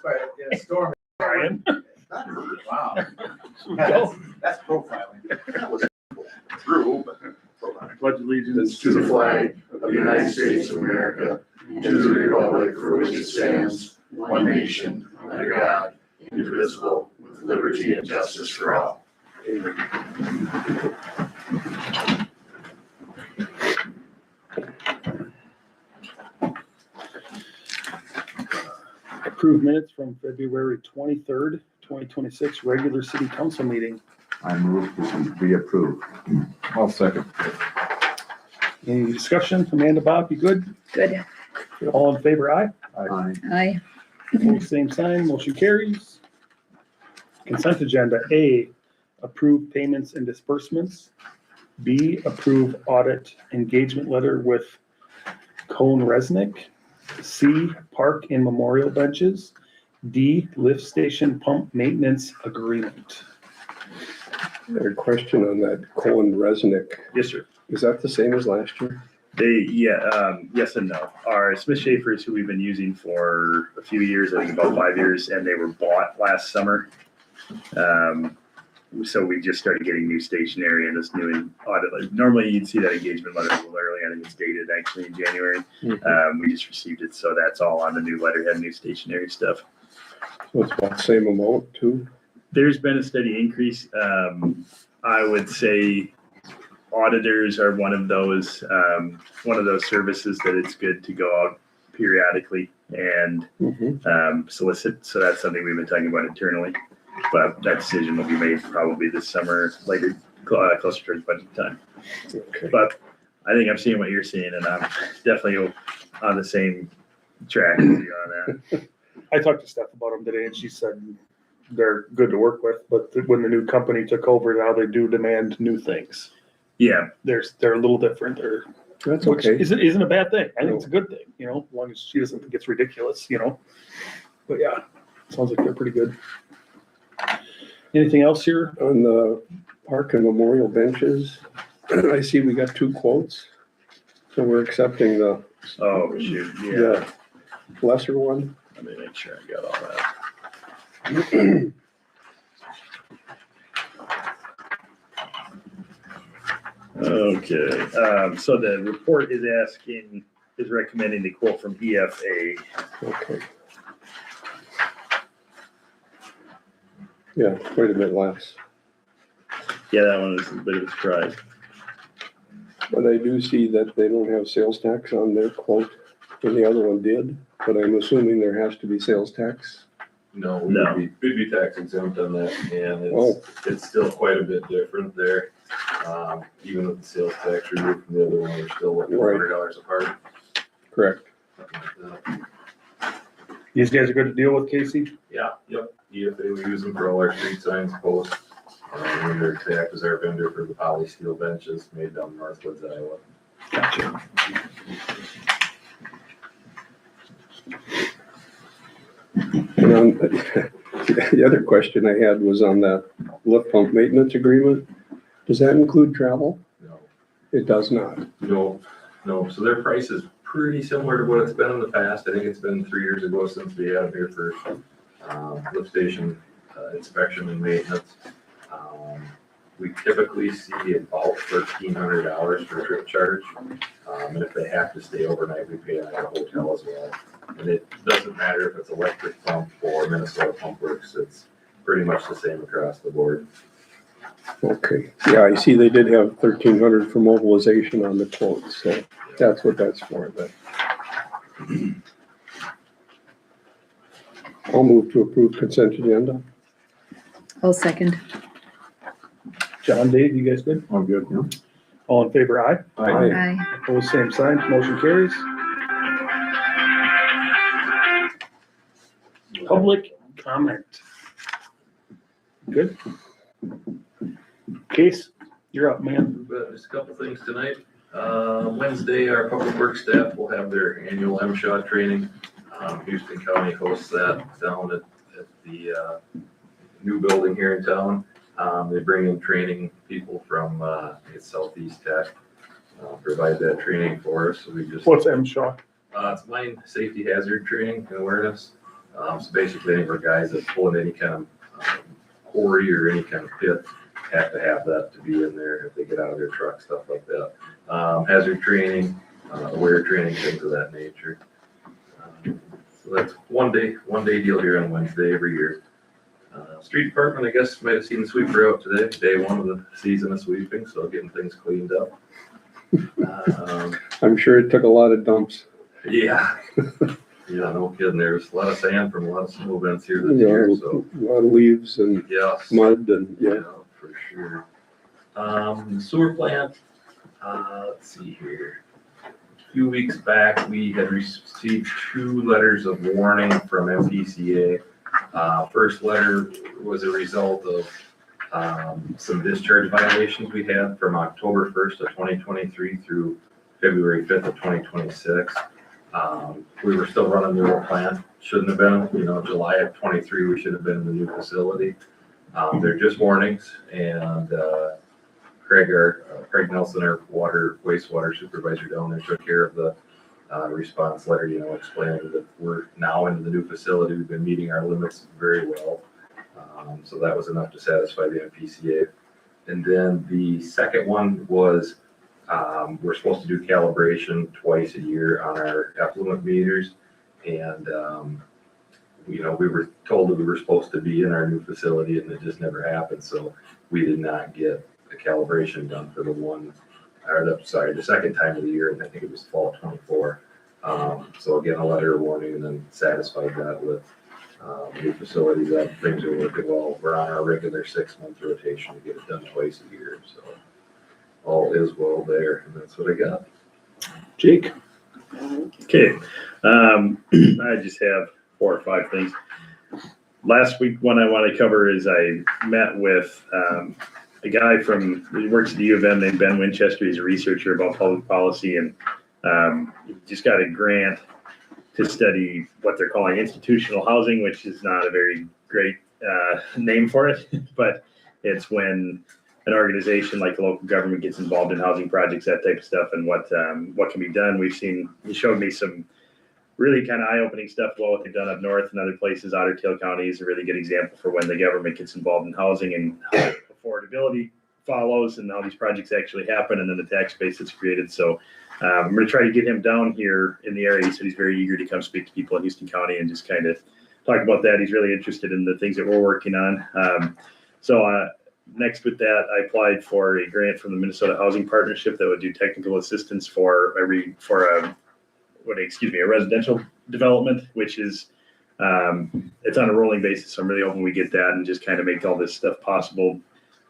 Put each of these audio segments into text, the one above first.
by a storm. Brian. Wow. That's profiling. That was through, but profiling. Pledge allegiance To the flag of the United States of America, and to the republic for which it stands, one nation, under God, indivisible, with liberty and justice for all. Approved minutes from February 23rd, 2026, regular city council meeting. I move to be approved. I'll second. Any discussion? Amanda, Bob, you good? Good. All in favor, aye? Aye. Aye. Opposed, same sign, motion carries. Consent agenda, A, approve payments and disbursements. B, approve audit engagement letter with Cone Resnick. C, park and memorial benches. D, lift station pump maintenance agreement. A question on that Colin Resnick. Yes, sir. Is that the same as last year? Yes and no. Our Smith Schaefer's, who we've been using for a few years, I think about 5 years, and they were bought last summer. So we just started getting new stationery and this new audit. Like, normally you'd see that engagement letter a little early. I think it's dated actually in January. We just received it, so that's all on the new letterhead, new stationery stuff. So it's about the same amount too? There's been a steady increase. I would say auditors are one of those services that it's good to go out periodically and solicit. So that's something we've been talking about internally. But that decision will be made probably this summer, later, closer towards budget time. Okay. But I think I'm seeing what you're seeing, and I'm definitely on the same track as you on that. I talked to Steph about them today and she said they're good to work with, but when the new company took over, now they do demand new things. Yeah, They're a little different. That's Which okay. isn't a bad thing. I think it's a good thing, as long as she doesn't think it's ridiculous, But yeah, sounds like they're pretty good. Anything else here? On the park and memorial benches, I see we got 2 quotes. So we're accepting the oh, shoot, yeah. lesser one. Let me make sure I got all that. Okay, so the report is recommending the quote from EFA. Okay. Yeah, quite a bit less. Yeah, that one is a bit of a surprise. But I do see that they don't have sales tax on their quote, and the other one did, but I'm assuming there has to be sales tax. No, No. we'd be tax exempt on that, and Oh. it's still quite a bit different there. Even with the sales tax removed from the other one, we're still looking at Right. $100 apart. Correct. Something like that. These guys are good to deal with, Casey? Yeah, yep, EFA, we use them for all our street signs, posts. They act as our vendor for the poly steel benches made down in Northwoods, Iowa. Gotcha. And on, the other question I had was on that lift pump maintenance agreement. Does that include travel? No, It does not. no, so their price is pretty similar to what it's been in the past. I think it's been 3 years ago since we had them here for lift station inspection and maintenance. We typically see about $1,300 for trip charge. And if they have to stay overnight, we pay at a hotel as well. And it doesn't matter if it's electric pump or Minnesota Pump Works, it's pretty much the same across the board. Okay. Yeah, I see they did have 1,300 for mobilization on the quote, so that's what that's for. But I'll move to approve consent agenda. I'll second. John, Dave, you guys good? All good, yeah? All in favor, aye? Aye. Aye. Opposed, same sign, motion carries. Public comment. Good? Case, you're up, man. But just a couple things tonight. Wednesday, our public works staff will have their annual MSHA training. Houston County hosts that down at the new building here in town. They bring in training people from Southeast Tech, provide that training for us. So we just What's MSHA? it's mine safety hazard training and awareness. So basically, any of our guys that pull in any kind of quarry or any kind of pit have to have that to be in there if they get out of their truck, stuff like that. Hazard training, aware training, things of that nature. So that's one day deal here on Wednesday every year. Street department, I guess, might have seen the sweeper out today, day one of the season of sweeping, so getting things cleaned up. I'm sure it took a lot of dumps. Yeah. Yeah, no kidding. There's a lot of sand from a lot of snow events here this year, so, A lot of leaves and yes. mud and, Yeah, for sure. The sewer plant, let's see here. A few weeks back, we had received 2 letters of warning from MPCA. First letter was a result of some discharge violations we had from October 1st of 2023 through February 5th of 2026. We were still running the old plant, shouldn't have been, July of 23, we should have been in the new facility. They're just warnings, and Craig Nelson, our wastewater supervisor down there, took care of the response letter, explaining that we're now into the new facility. We've been meeting our limits very well. So that was enough to satisfy the MPCA. And then the second one was, we're supposed to do calibration twice a year on our effluent meters. And, we were told that we were supposed to be in our new facility, and it just never happened. So we did not get the calibration done for the second time of the year, and I think it was fall of 24. So again, a letter of warning, and then satisfied that with new facilities, that things are working well. We're on our regular 6-month rotation to get it done twice a year, so all is well there, and that's what I got. Jake? Okay, I just have 4 or 5 things. Last week, one I want to cover is I met with a guy he works at the U of M named Ben Winchester. He's a researcher about public policy, and he just got a grant to study what they're calling institutional housing, which is not a very great name for it, but it's when an organization like the local government gets involved in housing projects, that type of stuff, and what can be done. He showed me some really kind of eye-opening stuff about what they've done up north and other places. Otter Tail County is a really good example for when the government gets involved in housing and how affordability follows and how these projects actually happen, and then the tax base that's created. So I'm going to try to get him down here in the area. He said he's very eager to come speak to people in Houston County and just kind of talk about that. He's really interested in the things that we're working on. Next with that, I applied for a grant from the Minnesota Housing Partnership that would do technical assistance for a residential development, which is, it's on a rolling basis. So I'm really hoping we get that and just kind of make all this stuff possible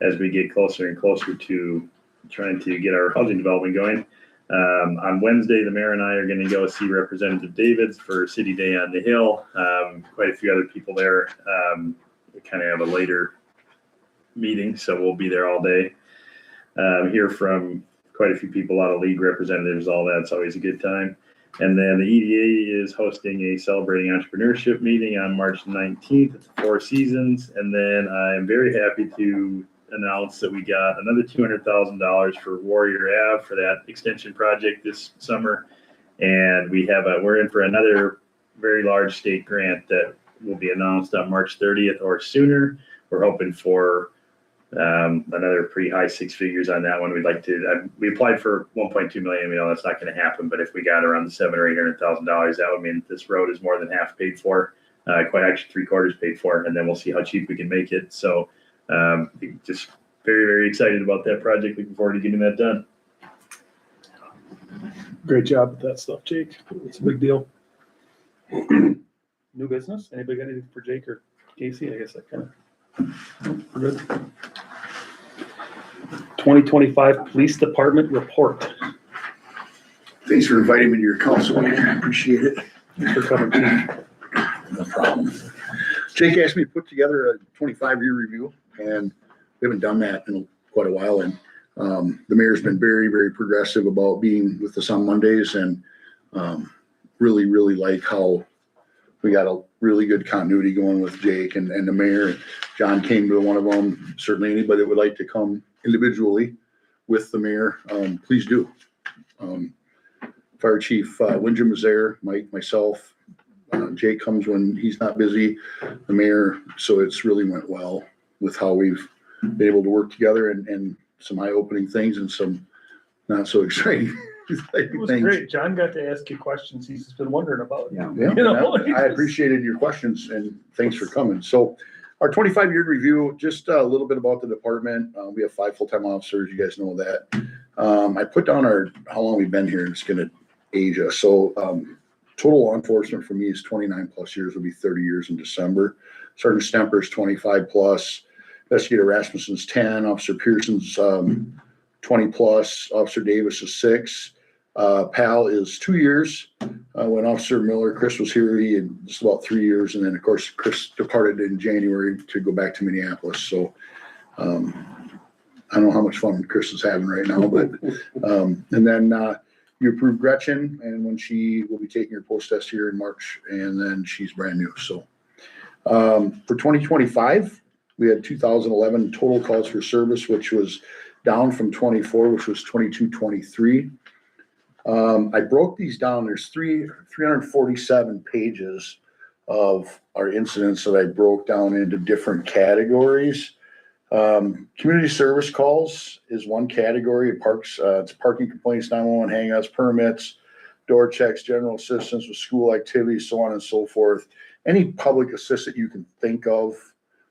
as we get closer and closer to trying to get our housing development going. On Wednesday, the mayor and I are going to go see Representative Davids for City Day on the Hill. Quite a few other people there. We kind of have a later meeting, so we'll be there all day. Hear from quite a few people, a lot of league representatives, all that. It's always a good time. And then the EDA is hosting a Celebrating Entrepreneurship meeting on March 19th at the Four Seasons. And then I'm very happy to announce that we got another $200,000 for Warrior Ave for that extension project this summer. And we're in for another very large state grant that will be announced on March 30th or sooner. We're hoping for another pretty high 6 figures on that one. We applied for 1.2 million. We know that's not going to happen, but if we got around the $700,000 or $800,000, that would mean that this road is more than half paid for, quite actually 3/4 paid for, and then we'll see how cheap we can make it. So just very, very excited about that project. Looking forward to getting that done. Great job with that stuff, Jake. It's a big deal. New business? Anybody got anything for Jake or Casey? I guess that kind of, we're good. 2025 Police Department Report. Thanks for inviting me to your council meeting. I appreciate it. Thanks for coming, Chief. No problem. Jake asked me to put together a 25-year review, and we haven't done that in quite a while. And the mayor's been very, very progressive about being with us on Mondays, and really, really like how we got a really good continuity going with Jake and the mayor. John came to one of them. Certainly anybody that would like to come individually with the mayor, please do. Fire Chief Windjam was there, Mike, myself, Jake comes when he's not busy, the mayor, so it's really went well with how we've been able to work together and some eye-opening things and some not so exciting It was things. great. John got to ask you questions he's been wondering about. Yeah. Yeah, You know, I appreciated your questions and thanks for coming. So our 25-year review, just a little bit about the department. We have 5 full-time officers. You guys know that. I put down how long we've been here and it's gonna age us. So, total law enforcement for me is 29 plus years, will be 30 years in December. Sergeant Stemper's 25 plus, Investigator Rasmussen's 10, Officer Pearson's, 20 plus, Officer Davis is 6. Pal is 2 years. When Officer Miller, Chris was here, he had just about 3 years. And then of course, Chris departed in January to go back to Minneapolis. So, I don't know how much fun Chris is having right now, but, and then, you approved Gretchen and when she will be taking her post test here in March and then she's brand new. So, for 2025, we had 2,011 total calls for service, which was down from 24, which was 2223. I broke these down. There's 347 pages of our incidents that I broke down into different categories. Community service calls is one category. It's parking complaints, 911 hangouts, permits, door checks, general assistance with school activities, so on and so forth. Any public assist that you can think of,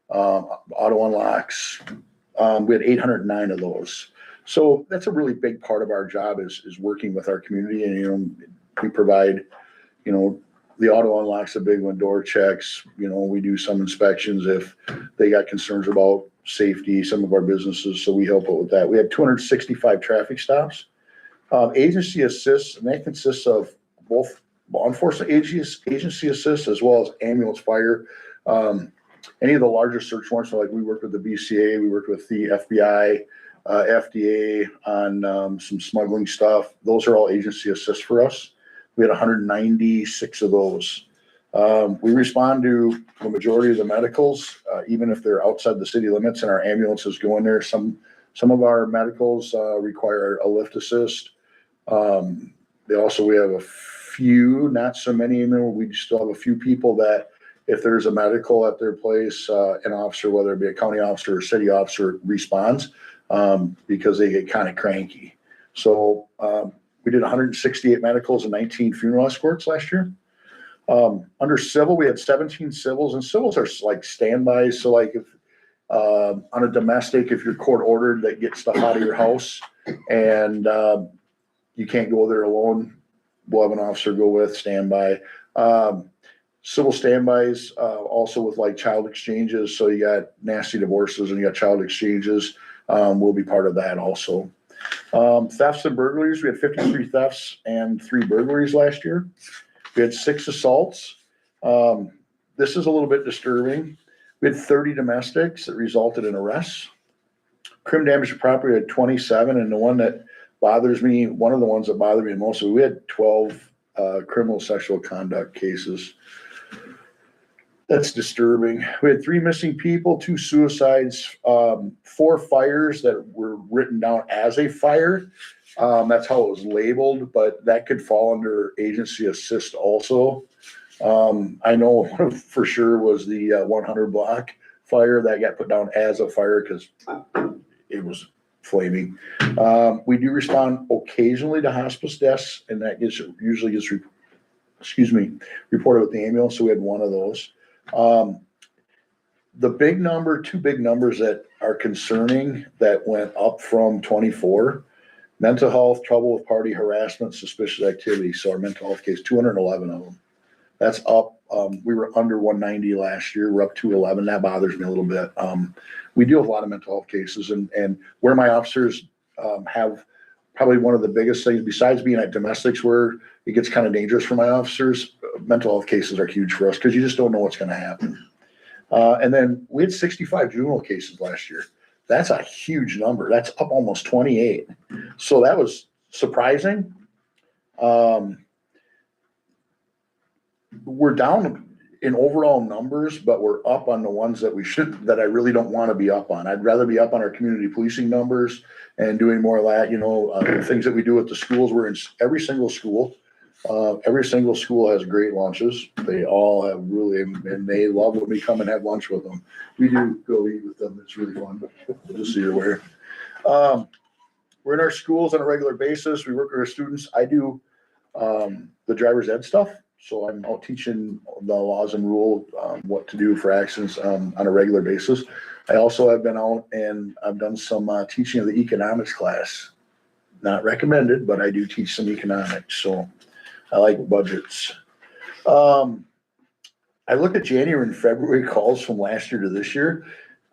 auto unlocks. We had 809 of those. So that's a really big part of our job is working with our community and, we provide, the auto unlocks, a big one, door checks, we do some inspections if they got concerns about safety, some of our businesses. So we help out with that. We had 265 traffic stops. Agency assists, and that consists of both law enforcement agency assists as well as ambulance, fire. Any of the larger search warrants, so like we worked with the BCA, we worked with the FBI, FDA on some smuggling stuff. Those are all agency assists for us. We had 196 of those. We respond to the majority of the medicals, even if they're outside the city limits and our ambulances go in there. Some of our medicals require a lift assist. We have a few, not so many in there. We still have a few people that if there's a medical at their place, an officer, whether it be a county officer or city officer, responds because they get kind of cranky. So we did 168 medicals and 19 funeral escorts last year. Under civil, we had 17 civils, and civils are like standbys. So like if on a domestic, if you're court ordered that get stuff out of your house and you can't go there alone, we'll have an officer go with standby. Civil standbys, also with like child exchanges. So you got nasty divorces and you got child exchanges. We'll be part of that also. Thefts and burglaries, we had 53 thefts and 3 burglaries last year. We had 6 assaults. This is a little bit disturbing. We had 30 domestics that resulted in arrests. Crim damage to property had 27, and one of the ones that bothered me most, we had 12 criminal sexual conduct cases. That's disturbing. We had 3 missing people, 2 suicides, 4 fires that were written down as a fire. That's how it was labeled, but that could fall under agency assist also. I know for sure was the 100 block fire that got put down as a fire because it was flaming. We do respond occasionally to hospice deaths, and that usually gets reported with the ambulance. So we had 1 of those. The big number, 2 big numbers that are concerning that went up from 24, mental health, trouble with party, harassment, suspicious activity. So our mental health case, 211 of them. That's up. We were under 190 last year. We're up to 11. That bothers me a little bit. We deal with a lot of mental health cases, and where my officers have probably one of the biggest things, besides being at domestics where it gets kind of dangerous for my officers, mental health cases are huge for us because you just don't know what's going to happen. And then we had 65 juvenile cases last year. That's a huge number. That's up almost 28. So that was surprising. We're down in overall numbers, but we're up on the ones that I really don't want to be up on. I'd rather be up on our community policing numbers and doing more of that, things that we do at the schools. We're in every single school. Every single school has great lunches. They all have really, and they love when we come and have lunch with them. We do go eat with them. It's really fun, just so you're aware. We're in our schools on a regular basis. We work with our students. I do the driver's ed stuff. So I'm out teaching the laws and rule, what to do for accidents on a regular basis. I also have been out and I've done some teaching of the economics class. Not recommended, but I do teach some economics. So I like budgets. I looked at January and February calls from last year to this year.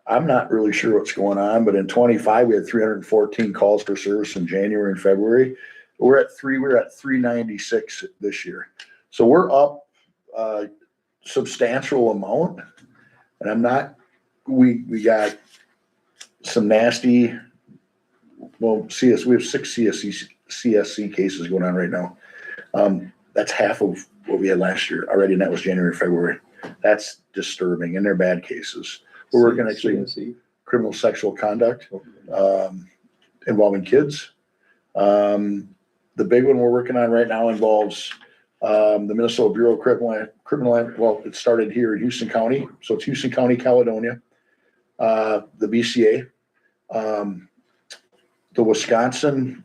I'm not really sure what's going on, but in 25, we had 314 calls for service in January and February. We're at 396 this year. So we're up a substantial amount. And I'm not, we got some nasty, well, we have 6 CSC cases going on right now. That's half of what we had last year already, and that was January, February. That's disturbing, and they're bad cases. We're working actually CSE. criminal sexual conduct involving kids. The big one we're working on right now involves the Minnesota Bureau of Criminal, well, it started here in Houston County, so it's Houston County, Caledonia, the BCA, the Wisconsin,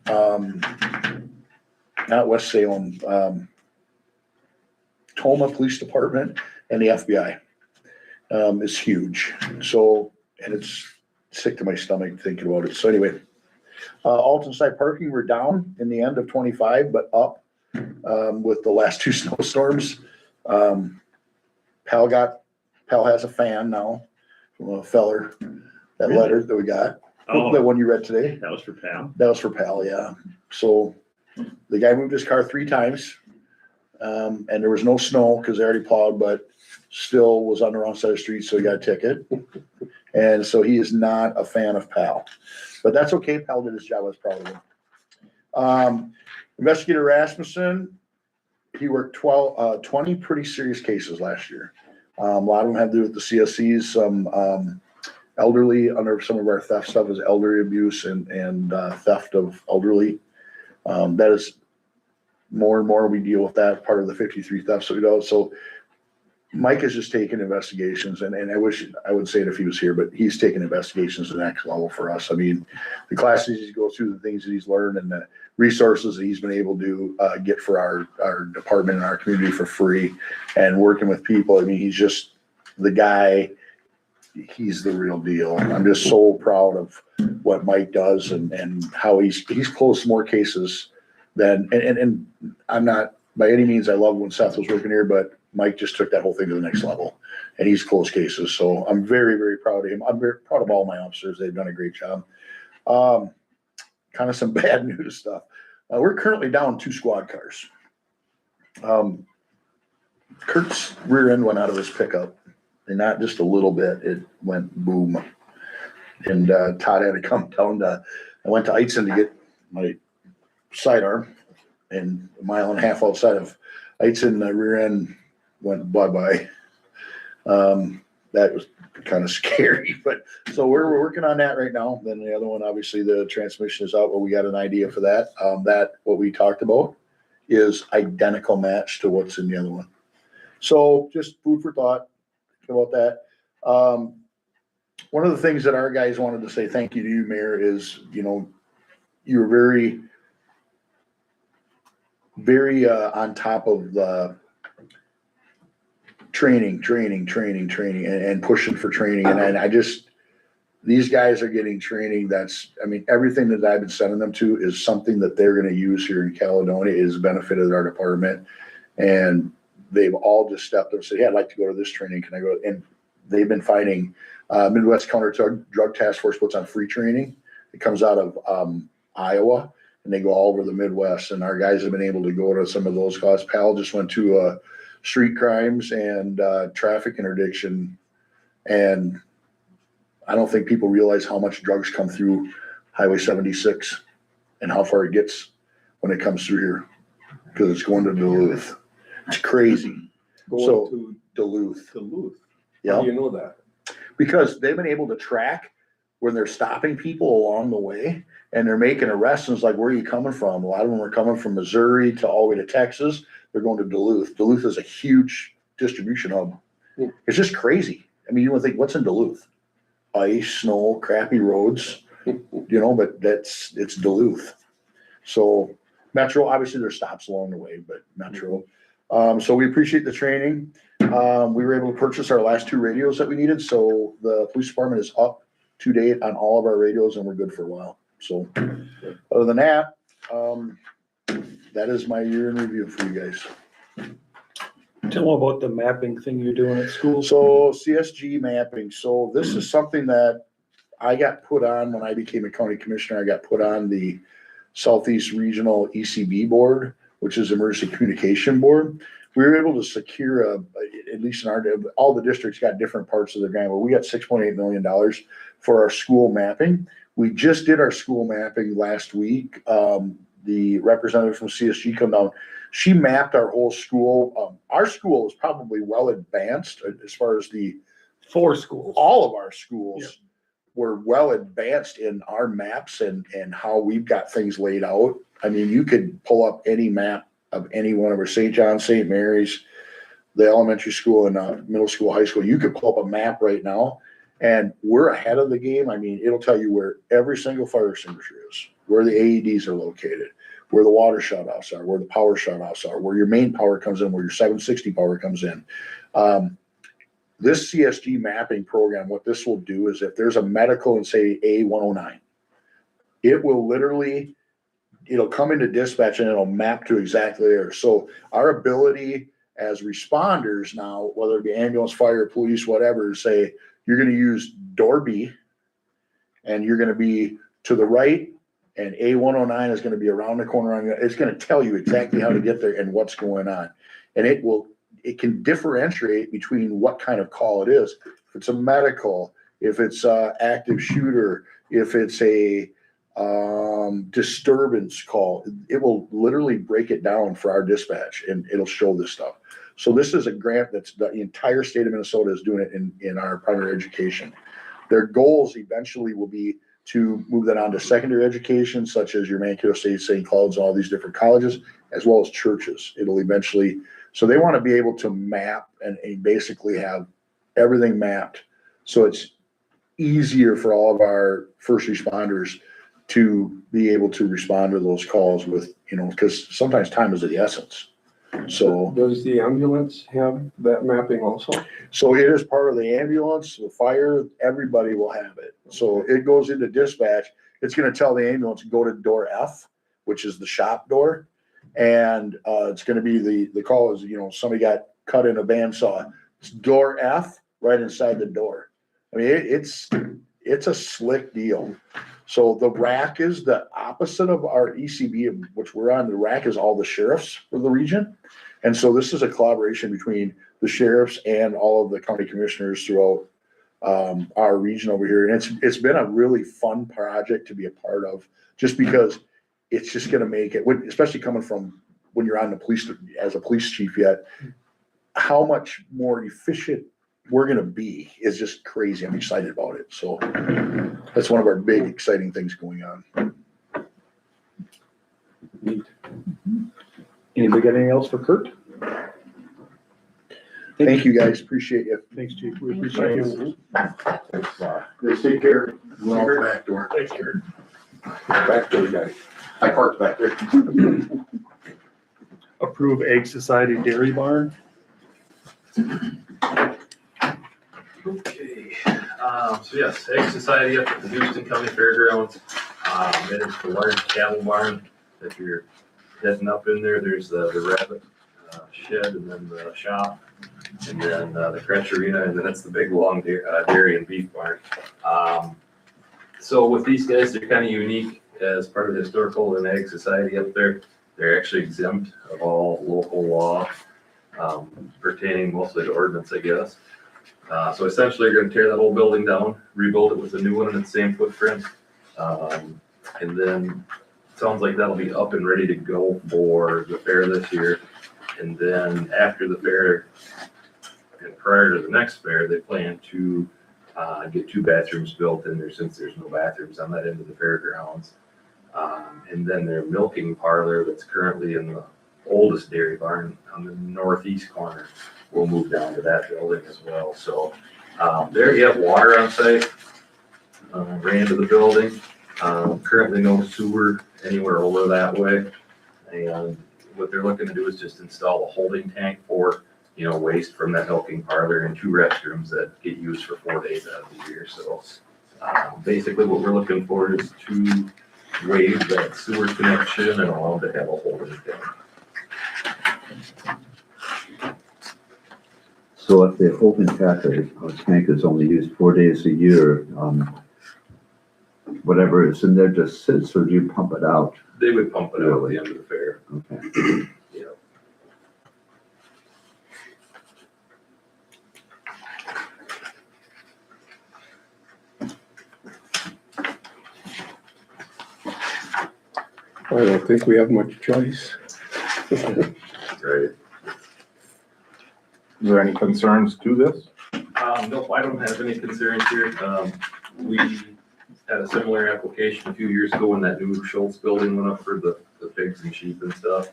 not West Salem, Toma Police Department, and the FBI is huge. So, and it's sick to my stomach thinking about it. So anyway, Alton side parking, we're down in the end of 25, but up with the last 2 snowstorms. Pal has a fan now from a feller, that Really? letter that we got, Oh, that one you read today. that was for Pam. That was for Pal, yeah. So the guy moved his car 3 times. And there was no snow because they already plowed, but still was on the wrong side of the street, so he got a ticket. And so he is not a fan of Pal, but that's okay. Pal did his job. I was proud of him. Investigator Rasmussen, he worked 20 pretty serious cases last year. A lot of them have to do with the CSCs, some elderly, under some of our theft stuff is elderly abuse and theft of elderly. That is more and more we deal with that part of the 53 thefts that we do. So Mike has just taken investigations, and I wish I would say it if he was here, but he's taken investigations to the next level for us. I mean, the classes he goes through, the things that he's learned, and the resources that he's been able to get for our department and our community for free, and working with people. I mean, he's just the guy. He's the real deal. I'm just so proud of what Mike does and how he's closed more cases than, and I'm not by any means, I love when Seth was working here, but Mike just took that whole thing to the next level, and he's closed cases. So I'm very, very proud of him. I'm very proud of all my officers. They've done a great job. Kind of some bad news stuff. We're currently down 2 squad cars. Kurt's rear end went out of his pickup, and not just a little bit, it went boom. And Todd had to come down I went to Eitzen to get my sidearm, and 1.5 miles outside of Eitzen, the rear end went bye-bye. That was kind of scary, but so we're working on that right now. Then the other one, obviously the transmission is out, but we got an idea for that. That what we talked about is identical match to what's in the other one. So just food for thought about that. One of the things that our guys wanted to say thank you to you, Mayor, is, you know, you were very, very on top of the training and pushing for training. And I just, these guys are getting training that's, I mean, everything that I've been sending them to is something that they're going to use here in Caledonia, is benefited our department. And they've all just stepped up and said, yeah, I'd like to go to this training. Can I go? And they've been finding Midwest Counter Drug Task Force puts on free training. It comes out of Iowa, and they go all over the Midwest. And our guys have been able to go to some of those classes. Pal just went to street crimes and traffic interdiction. And I don't think people realize how much drugs come through Highway 76 and how far it gets when it comes through here, because it's going to Duluth. It's crazy. So, Going Duluth. to Duluth. Yeah. How do you know that? Because they've been able to track when they're stopping people along the way and they're making arrests, and it's like, where are you coming from? A lot of them are coming from Missouri to all the way to Texas. They're going to Duluth. Duluth is a huge distribution hub. Yeah. It's just crazy. I mean, you would think, what's in Duluth? Ice, snow, crappy roads, but it's Duluth. So Metro, obviously there's stops along the way, but Metro. So we appreciate the training. We were able to purchase our last 2 radios that we needed. So the police department is up to date on all of our radios and we're good for a while. So other than that, that is my year in review for you guys. Tell them about the mapping thing you're doing at school. So CSG mapping. So this is something that I got put on when I became a county commissioner. I got put on the Southeast Regional ECB board, which is Emergency Communication Board. We were able to secure at least in all the districts got different parts of the grant, but we got $6.8 million for our school mapping. We just did our school mapping last week. The representative from CSG come down. She mapped our whole school. Our school is probably well advanced as far as 4 schools. all of our schools. Yep. We're well advanced in our maps and how we've got things laid out. I mean, you could pull up any map of any one of our St. John, St. Mary's, the elementary school and middle school, high school. You could pull up a map right now and we're ahead of the game. I mean, it'll tell you where every single fire extinguisher is, where the AEDs are located, where the water shutoffs are, where the power shutoffs are, where your main power comes in, where your 760 power comes in. This CSG mapping program, what this will do is if there's a medical and say A109, it will literally, it'll come into dispatch and it'll map to exactly there. So our ability as responders now, whether it be ambulance, fire, police, whatever, say you're going to use door B and you're going to be to the right and A109 is going to be around the corner. It's going to tell you exactly how to get there and what's going on. And it can differentiate between what kind of call it is. If it's a medical, if it's a active shooter, if it's a disturbance call, it will literally break it down for our dispatch and it'll show this stuff. So this is a grant that's the entire state of Minnesota is doing it in our primary education. Their goals eventually will be to move that on to secondary education, such as your Mankato State, St. Cloud's, all these different colleges, as well as churches. It'll eventually, so they want to be able to map and basically have everything mapped. So it's easier for all of our first responders to be able to respond to those calls with, because sometimes time is of the essence. So Does the ambulance have that mapping also? it is part of the ambulance, the fire, everybody will have it. So it goes into dispatch. It's going to tell the ambulance, go to door F, which is the shop door. And it's going to be the call is, somebody got cut in a bandsaw. It's door F right inside the door. I mean, it's a slick deal. So the rack is the opposite of our ECB, which we're on. The rack is all the sheriffs for the region. And so this is a collaboration between the sheriffs and all of the county commissioners throughout our region over here. And it's been a really fun project to be a part of, just because it's just going to make it, especially coming from when you're on the police, as a police chief yet, how much more efficient we're going to be is just crazy. I'm excited about it. So that's one of our big exciting things going on. Anybody got anything else for Kurt? Thank you guys. Appreciate you. Thanks, Chief. We appreciate you. Thanks, Guys, take care. We're out the back door. Thanks, Kurt. Back to the guy. I parked back there. Approve Egg Society Dairy Barn. Okay, so yes, Egg Society up at the Houston County Fairgrounds. It is the large cattle barn. If you're heading up in there, there's the rabbit shed and then the shop. And then the crutch arena, and then it's the big long dairy and beef barn. So with these guys, they're kind of unique as part of the Historical and Egg Society up there. They're actually exempt of all local law pertaining mostly to ordinance, I guess. So essentially, you're going to tear that whole building down, rebuild it with a new one in its same footprint, and then it sounds like that'll be up and ready to go for the fair this year. And then after the fair and prior to the next fair, they plan to get 2 bathrooms built in there since there's no bathrooms on that end of the fairgrounds. And then their milking parlor that's currently in the oldest dairy barn on the northeast corner will move down to that building as well. So there you have water on site, ran into the building. Currently no sewer anywhere over that way. And what they're looking to do is just install a holding tank for, waste from that milking parlor and 2 restrooms that get used for 4 days out of the year. So basically what we're looking for is to waive that sewer connection and allow them to have a holding tank. So if the holding tank is only used 4 days a year, whatever is in there just sits, or do you pump it out? They would pump it out at the end of the fair. Okay. Yeah. I don't think we have much choice. Right. Is there any concerns to this? Nope, I don't have any concerns here. We had a similar application a few years ago when that new Schultz building went up for the pigs and sheep and stuff.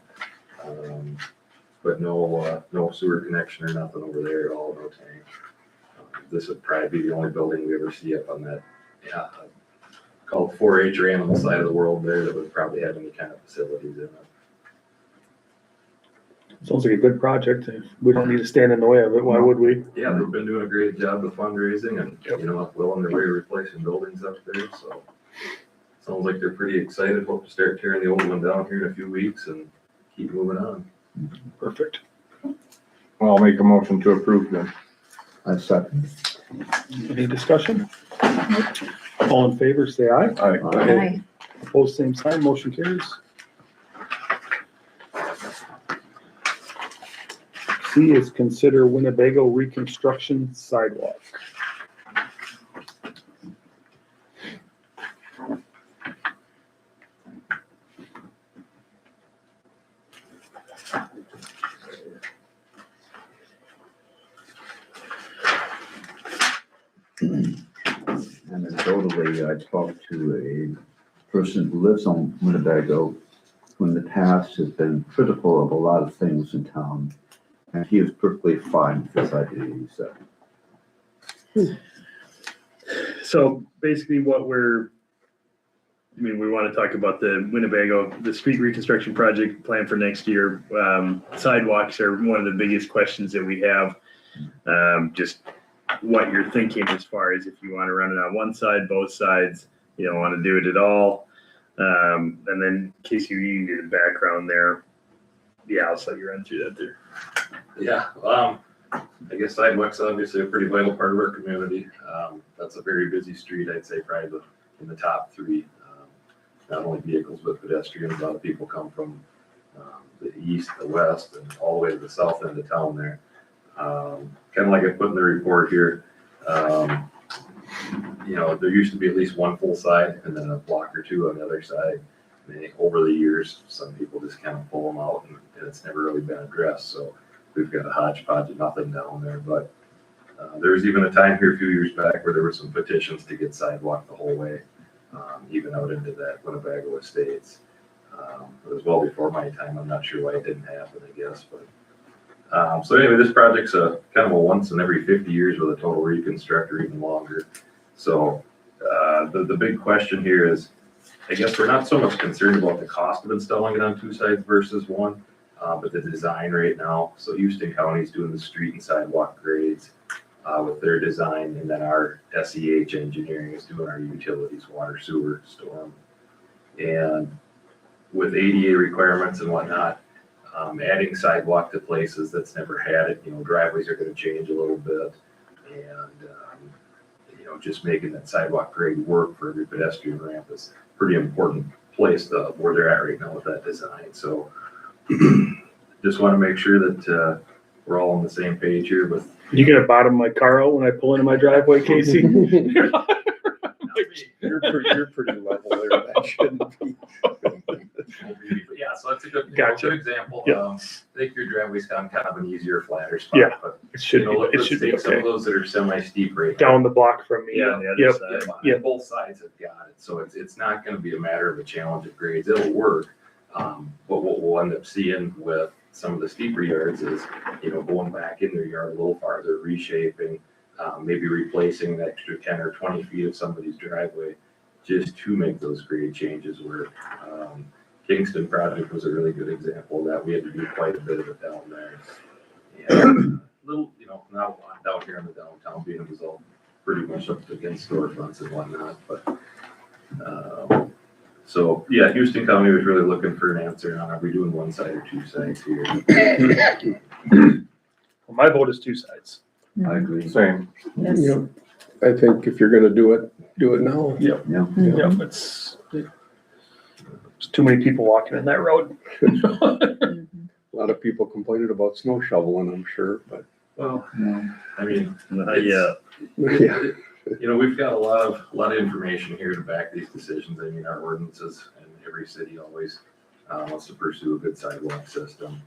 But no sewer connection or nothing over there at all, no tank. This would probably be the only building we ever see up on that, called 4-H or animal side of the world there that would probably have any kind of facilities in it. Sounds like a good project. We don't need to stand in the way of it. Why would we? Yeah, they've been doing a great job with fundraising and, well on their way to replacing buildings up there, so. Sounds like they're pretty excited, hope to start tearing the old one down here in a few weeks and keep moving on. Perfect. Well, I'll make a motion to approve then. I second. Any discussion? All in favor, say aye. Aye. Aye. Opposed, same sign, motion carries. C is consider Winnebago reconstruction sidewalk. Anecdotally, I talked to a person who lives on Winnebago who in the past has been critical of a lot of things in town. And he was perfectly fine with this idea, he said. So basically we want to talk about the Winnebago, the street reconstruction project plan for next year. Sidewalks are one of the biggest questions that we have. Just what you're thinking as far as if you want to run it on one side, both sides, you don't want to do it at all. And then Casey, you can do the background there. Yeah, I'll let you run through that there. Yeah, I guess sidewalks obviously a pretty vital part of our community. That's a very busy street, I'd say probably in the top 3. Not only vehicles, but pedestrians. A lot of people come from the east, the west, and all the way to the south end of town there. Kind of like I put in the report here, there used to be at least one full side and then a block or 2 on the other side. And over the years, some people just kind of pull them out and it's never really been addressed. So we've got a hodgepodge of nothing down there. But there was even a time here a few years back where there were some petitions to get sidewalk the whole way, even out into that Winnebago Estates. It was well before my time. I'm not sure why it didn't happen, I guess. But so anyway, this project's a kind of a once in every 50 years with a total reconstruct or even longer. So the big question here is, I guess we're not so much concerned about the cost of installing it on 2 sides versus one, but the design right now. So Houston County's doing the street and sidewalk grades with their design, and then our SEH engineering is doing our utilities, water, sewer, storm. And with ADA requirements and whatnot, adding sidewalk to places that's never had it, driveways are going to change a little bit, and just making that sidewalk grade work for every pedestrian ramp is a pretty important place where they're at right now with that design. So just want to make sure that we're all on the same page here with. You gonna bottom my car out when I pull into my driveway, Casey? You're pretty level there, that shouldn't be. Yeah, so that's a good, Gotcha. good example. Yeah. I think your driveway's on kind of an easier, flatter spot. Yeah. But It should be, it Let's should be take some of okay. those that are semi-steep right now. Down the block from me. Yeah, on the other Yep. side. Yeah. Both sides have got it, so it's not gonna be a matter of a challenge of grades, it'll work. But what we'll end up seeing with some of the steeper yards is, going back in their yard a little farther, reshaping, maybe replacing an extra 10 or 20 feet of somebody's driveway, just to make those grade changes work. Kingston project was a really good example of that, we had to do quite a bit of it down there. And little, not a lot down here in the downtown, being it was all pretty much up against storefronts and whatnot, but, so, yeah, Houston County was really looking for an answer on, are we doing one side or two sides here? Well, my vote is two sides. I agree. Same. Yes. I think if you're gonna do it now. Yep. Yeah. Yep, it's too many people walking in that road. Mhm. A lot of people complaining about snow shoveling, I'm sure, but. Well, I mean, Yeah, Yeah. we've got a lot of information here to back these decisions. I mean, our ordinances and every city always wants to pursue a good sidewalk system.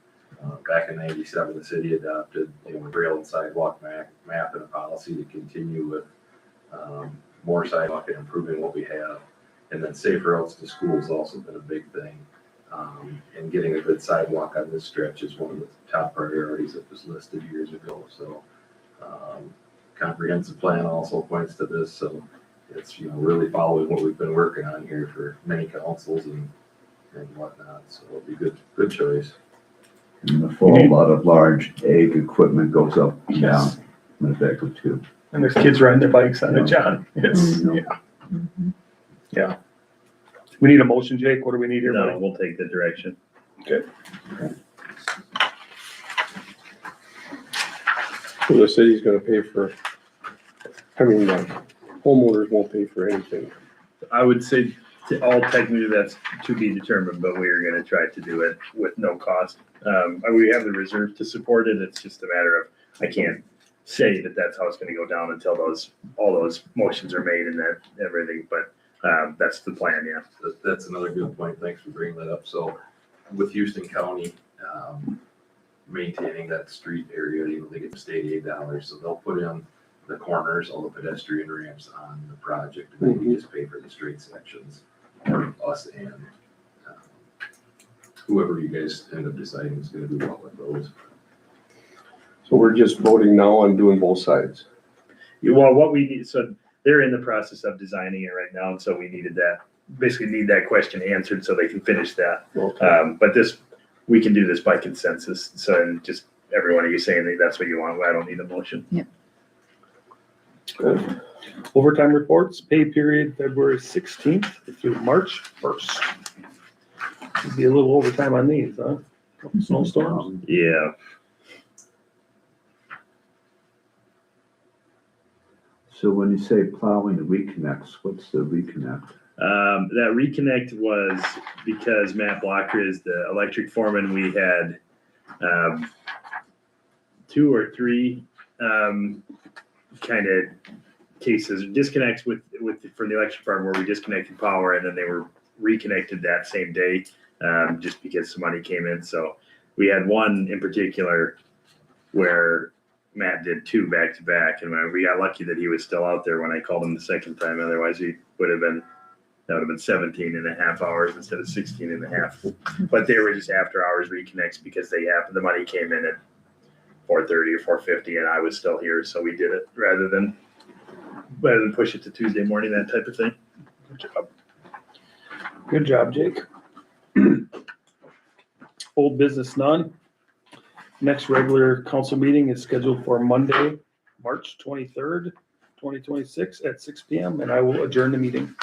Back in '97, the city adopted, a rail and sidewalk map and a policy to continue with more sidewalk and improving what we have. And then safe routes to school has also been a big thing. And getting a good sidewalk on this stretch is one of the top priorities that was listed years ago. So comprehensive plan also points to this. So it's, really following what we've been working on here for many councils and whatnot. So it'll be good choice. In the fall, a lot of large ag equipment goes up and down. Yes. Winnebago too. And there's kids riding their bikes on it, John. It's, Mhm. Mhm. yeah. We need a motion, Jake. What do we need here? no, buddy? we'll take the direction. So the city's gonna pay for, homeowners won't pay for anything. I would say all technically that's to be determined, but we are gonna try to do it with no cost. We have the reserve to support it. It's just a matter of, I can't say that that's how it's gonna go down until all those motions are made and that everything, but that's the plan, yeah. That's another good point. Thanks for bringing that up. So with Houston County, maintaining that street area, they get the state aid dollars. So they'll put in the corners, all the pedestrian ramps on the project. And then we just pay for the straight sections, or us and whoever you guys end up deciding is gonna do what with those. So we're just voting now on doing both sides. Well, what we need, so they're in the process of designing it right now, and so we need that question answered so they can finish that. But we can do this by consensus, so and just every one of you saying that that's what you want, I don't need a motion. Good. Overtime reports, pay period February 16th through March 1st. Be a little overtime on these, huh? Couple snowstorms. Yeah, So when you say plowing reconnects, what's the reconnect? that reconnect was because Matt Blocker is the electric foreman. We had 2 or 3 kind of cases, disconnects from the electric farm where we disconnected power and then they were reconnected that same day, just because some money came in. So we had one in particular where Matt did 2 back to back, and we got lucky that he was still out there when I called him the second time. Otherwise, that would have been 17 and a half hours instead of 16 and a half. But they were just after hours reconnects because the money came in at 4:30 or 4:50 and I was still here. So we did it rather than push it to Tuesday morning, that type of thing. Good job, Jake. Old business none. Next regular council meeting is scheduled for Monday, March 23rd, 2026 at 6 PM, and I will adjourn the meeting.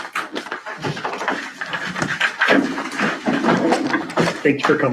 Thank you for coming.